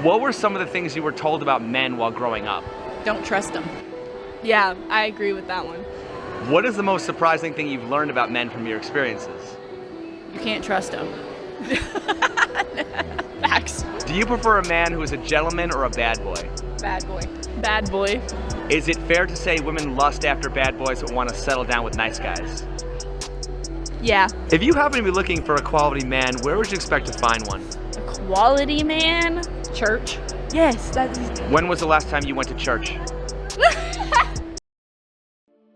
What were some of the things you were told about men while growing up? Don't trust them. Yeah, I agree with that one. What is the most surprising thing you've learned about men from your experiences? You can't trust them. Facts. Do you prefer a man who is a gentleman or a bad boy? Bad boy. Bad boy. Is it fair to say women lust after bad boys but want to settle down with nice guys? Yeah. If you happen to be looking for a quality man, where would you expect to find one? A quality man? Church. Yes, that's... When was the last time you went to church?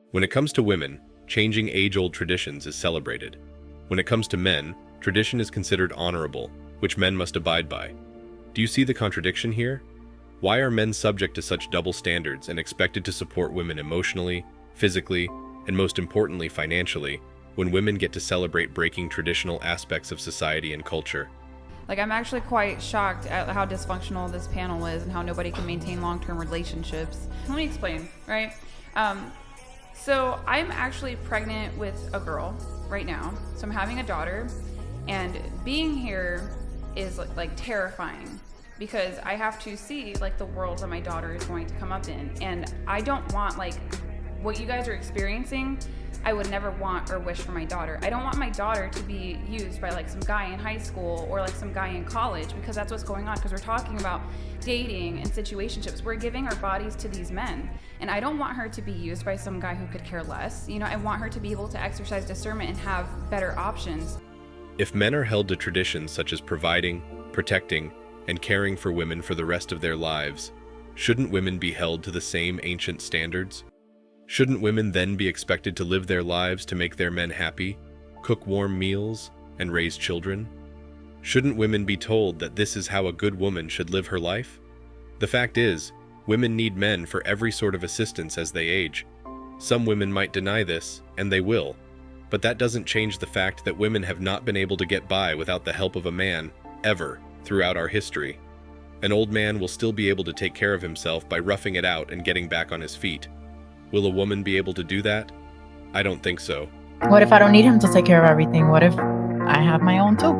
When it comes to women, changing age-old traditions is celebrated. When it comes to men, tradition is considered honorable, which men must abide by. Do you see the contradiction here? Why are men subject to such double standards and expected to support women emotionally, physically, and most importantly financially, when women get to celebrate breaking traditional aspects of society and culture? Like, I'm actually quite shocked at how dysfunctional this panel is and how nobody can maintain long-term relationships. Let me explain, right? So I'm actually pregnant with a girl right now. So I'm having a daughter, and being here is like terrifying because I have to see like the world that my daughter is going to come up in. And I don't want like what you guys are experiencing. I would never want or wish for my daughter. I don't want my daughter to be used by like some guy in high school or like some guy in college, because that's what's going on, because we're talking about dating and situationships. We're giving our bodies to these men, and I don't want her to be used by some guy who could care less. You know, I want her to be able to exercise discernment and have better options. If men are held to traditions such as providing, protecting, and caring for women for the rest of their lives, shouldn't women be held to the same ancient standards? Shouldn't women then be expected to live their lives to make their men happy, cook warm meals, and raise children? Shouldn't women be told that this is how a good woman should live her life? The fact is, women need men for every sort of assistance as they age. Some women might deny this, and they will, but that doesn't change the fact that women have not been able to get by without the help of a man, ever, throughout our history. An old man will still be able to take care of himself by roughing it out and getting back on his feet. Will a woman be able to do that? I don't think so. What if I don't need him to take care of everything? What if I have my own too?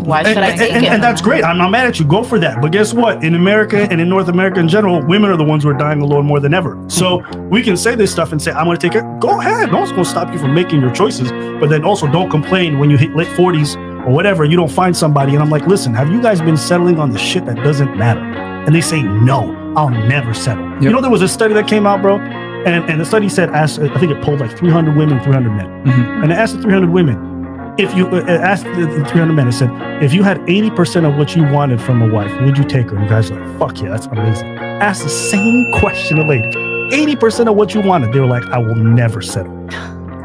Why should I take it? And that's great. I'm not mad at you. Go for that. But guess what? In America and in North America in general, women are the ones who are dying alone more than ever. So we can say this stuff and say, I'm going to take it. Go ahead. No one's going to stop you from making your choices. But then also don't complain when you hit late 40s or whatever, you don't find somebody. And I'm like, listen, have you guys been settling on the shit that doesn't matter? And they say, no, I'll never settle. Yep. You know, there was a study that came out, bro. And the study said, I think it polled like 300 women, 300 men. Mm-hmm. And it asked the 300 women, if you asked the 300 men, it said, if you had 80% of what you wanted from a wife, would you take her? And you guys are like, fuck yeah, that's amazing. Ask the same question to ladies. 80% of what you wanted. They were like, I will never settle.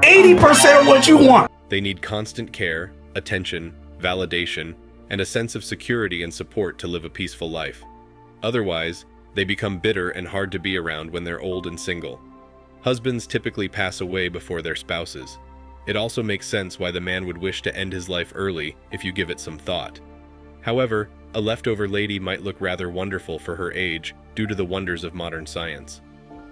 80% of what you want. They need constant care, attention, validation, and a sense of security and support to live a peaceful life. Otherwise, they become bitter and hard to be around when they're old and single. Husbands typically pass away before their spouses. It also makes sense why the man would wish to end his life early if you give it some thought. However, a leftover lady might look rather wonderful for her age due to the wonders of modern science.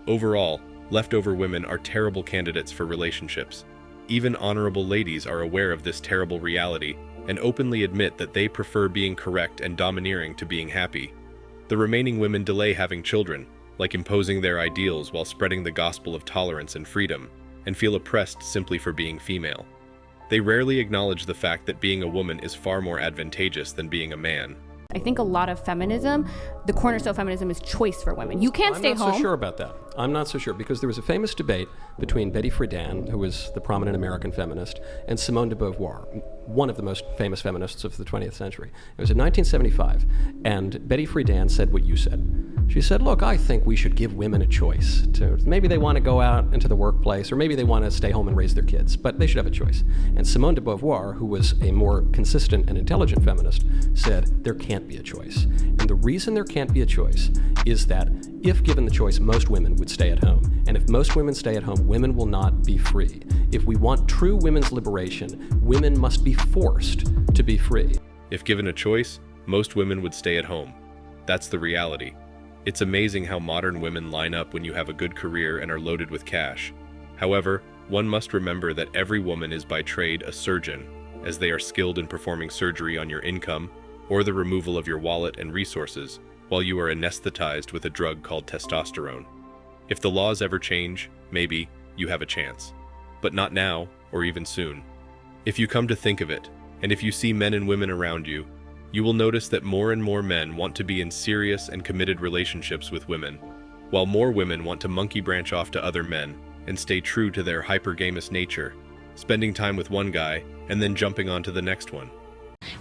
Overall, leftover women are terrible candidates for relationships. Even honorable ladies are aware of this terrible reality and openly admit that they prefer being correct and domineering to being happy. The remaining women delay having children, like imposing their ideals while spreading the gospel of tolerance and freedom, and feel oppressed simply for being female. They rarely acknowledge the fact that being a woman is far more advantageous than being a man. I think a lot of feminism, the cornerstone of feminism is choice for women. You can't stay home. I'm not so sure about that. I'm not so sure, because there was a famous debate between Betty Friedan, who was the prominent American feminist, and Simone de Beauvoir, one of the most famous feminists of the 20th century. It was in 1975, and Betty Friedan said what you said. She said, look, I think we should give women a choice. Maybe they want to go out into the workplace, or maybe they want to stay home and raise their kids, but they should have a choice. And Simone de Beauvoir, who was a more consistent and intelligent feminist, said there can't be a choice. And the reason there can't be a choice is that if given the choice, most women would stay at home. And if most women stay at home, women will not be free. If we want true women's liberation, women must be forced to be free. If given a choice, most women would stay at home. That's the reality. It's amazing how modern women line up when you have a good career and are loaded with cash. However, one must remember that every woman is by trade a surgeon, as they are skilled in performing surgery on your income or the removal of your wallet and resources, while you are anesthetized with a drug called testosterone. If the laws ever change, maybe you have a chance. But not now, or even soon. If you come to think of it, and if you see men and women around you, you will notice that more and more men want to be in serious and committed relationships with women, while more women want to monkey branch off to other men and stay true to their hypergamous nature, spending time with one guy and then jumping onto the next one.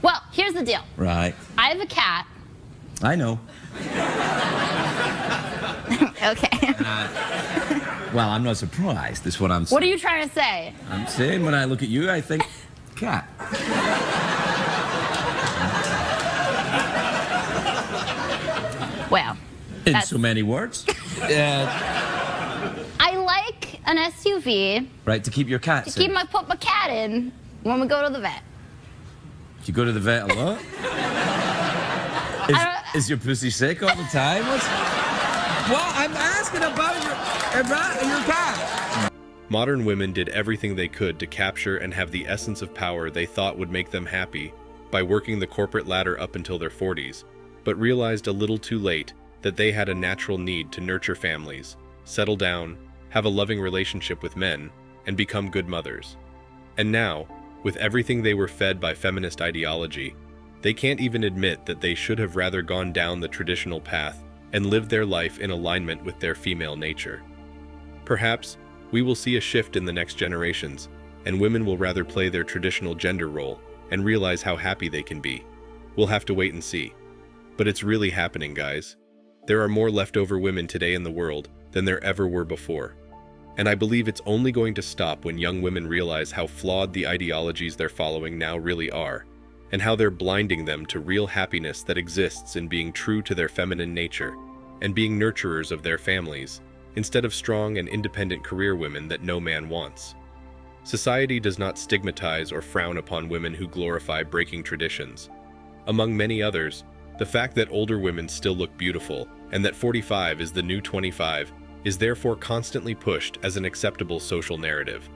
Well, here's the deal. Right. I have a cat. I know. Okay. Well, I'm not surprised. That's what I'm saying. What are you trying to say? I'm saying when I look at you, I think cat. Well, In so many words. I like an SUV Right, to keep your cat to safe. put my cat in when we go to the vet. You go to the vet a lot? Is your pussy sick all the time? Well, I'm asking about your cat. Modern women did everything they could to capture and have the essence of power they thought would make them happy by working the corporate ladder up until their 40s, but realized a little too late that they had a natural need to nurture families, settle down, have a loving relationship with men, and become good mothers. And now, with everything they were fed by feminist ideology, they can't even admit that they should have rather gone down the traditional path and lived their life in alignment with their female nature. Perhaps we will see a shift in the next generations, and women will rather play their traditional gender role and realize how happy they can be. We'll have to wait and see. But it's really happening, guys. There are more leftover women today in the world than there ever were before. And I believe it's only going to stop when young women realize how flawed the ideologies they're following now really are, and how they're blinding them to real happiness that exists in being true to their feminine nature and being nurturers of their families, instead of strong and independent career women that no man wants. Society does not stigmatize or frown upon women who glorify breaking traditions. Among many others, the fact that older women still look beautiful and that 45 is the new 25 is therefore constantly pushed as an acceptable social narrative.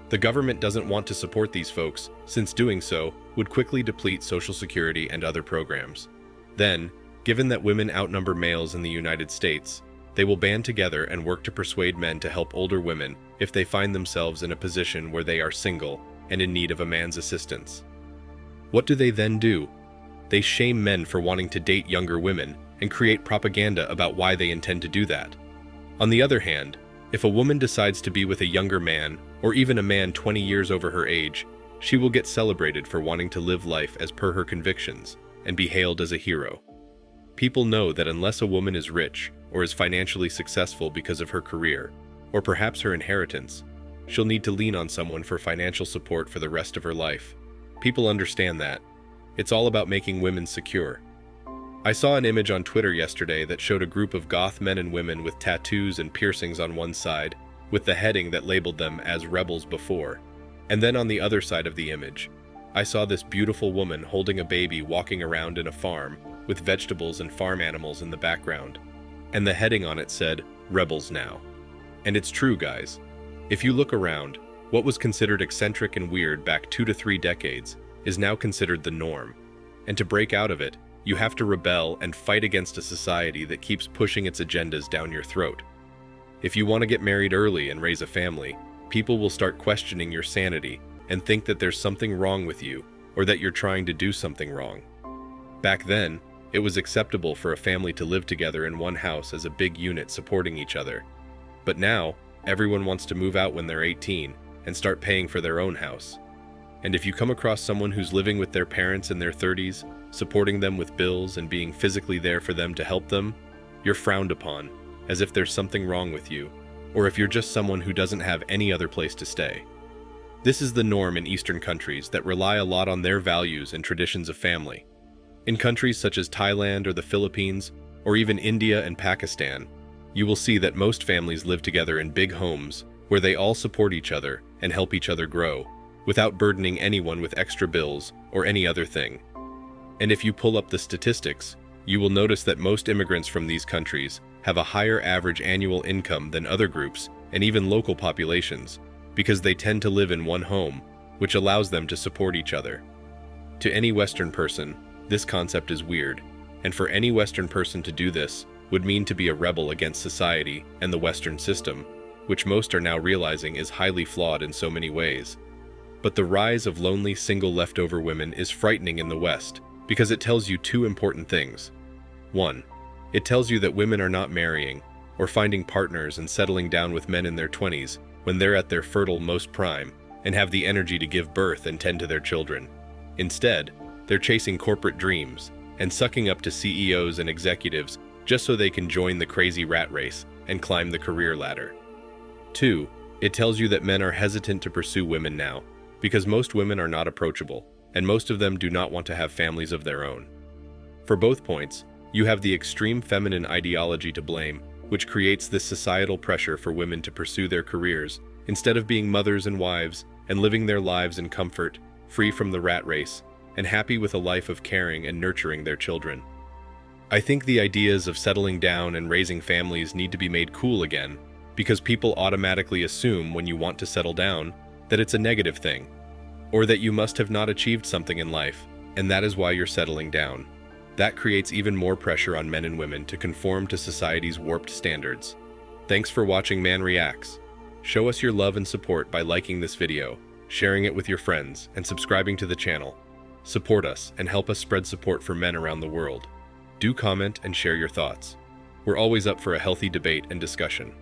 The government doesn't want to support these folks, since doing so would quickly deplete Social Security and other programs. Then, given that women outnumber males in the United States, they will band together and work to persuade men to help older women if they find themselves in a position where they are single and in need of a man's assistance. What do they then do? They shame men for wanting to date younger women and create propaganda about why they intend to do that. On the other hand, if a woman decides to be with a younger man, or even a man 20 years over her age, she will get celebrated for wanting to live life as per her convictions and be hailed as a hero. People know that unless a woman is rich or is financially successful because of her career, or perhaps her inheritance, she'll need to lean on someone for financial support for the rest of her life. People understand that. It's all about making women secure. I saw an image on Twitter yesterday that showed a group of goth men and women with tattoos and piercings on one side, with the heading that labeled them as rebels before. And then on the other side of the image, I saw this beautiful woman holding a baby walking around in a farm with vegetables and farm animals in the background. And the heading on it said, "Rebels Now." And it's true, guys. If you look around, what was considered eccentric and weird back 2 to 3 decades is now considered the norm. And to break out of it, you have to rebel and fight against a society that keeps pushing its agendas down your throat. If you want to get married early and raise a family, people will start questioning your sanity and think that there's something wrong with you or that you're trying to do something wrong. Back then, it was acceptable for a family to live together in one house as a big unit supporting each other. But now, everyone wants to move out when they're 18 and start paying for their own house. And if you come across someone who's living with their parents in their 30s, supporting them with bills and being physically there for them to help them, you're frowned upon, as if there's something wrong with you, or if you're just someone who doesn't have any other place to stay. This is the norm in Eastern countries that rely a lot on their values and traditions of family. In countries such as Thailand or the Philippines, or even India and Pakistan, you will see that most families live together in big homes where they all support each other and help each other grow, without burdening anyone with extra bills or any other thing. And if you pull up the statistics, you will notice that most immigrants from these countries have a higher average annual income than other groups and even local populations, because they tend to live in one home, which allows them to support each other. To any Western person, this concept is weird, and for any Western person to do this would mean to be a rebel against society and the Western system, which most are now realizing is highly flawed in so many ways. But the rise of lonely, single leftover women is frightening in the West because it tells you two important things. 1. It tells you that women are not marrying or finding partners and settling down with men in their 20s when they're at their fertile most prime and have the energy to give birth and tend to their children. Instead, they're chasing corporate dreams and sucking up to CEOs and executives just so they can join the crazy rat race and climb the career ladder. 2. It tells you that men are hesitant to pursue women now because most women are not approachable and most of them do not want to have families of their own. For both points, you have the extreme feminine ideology to blame, which creates this societal pressure for women to pursue their careers instead of being mothers and wives and living their lives in comfort, free from the rat race, and happy with a life of caring and nurturing their children. I think the ideas of settling down and raising families need to be made cool again, because people automatically assume when you want to settle down that it's a negative thing, or that you must have not achieved something in life, and that is why you're settling down. That creates even more pressure on men and women to conform to society's warped standards. Thanks for watching Man Reacts. Show us your love and support by liking this video, sharing it with your friends, and subscribing to the channel. Support us and help us spread support for men around the world. Do comment and share your thoughts. We're always up for a healthy debate and discussion.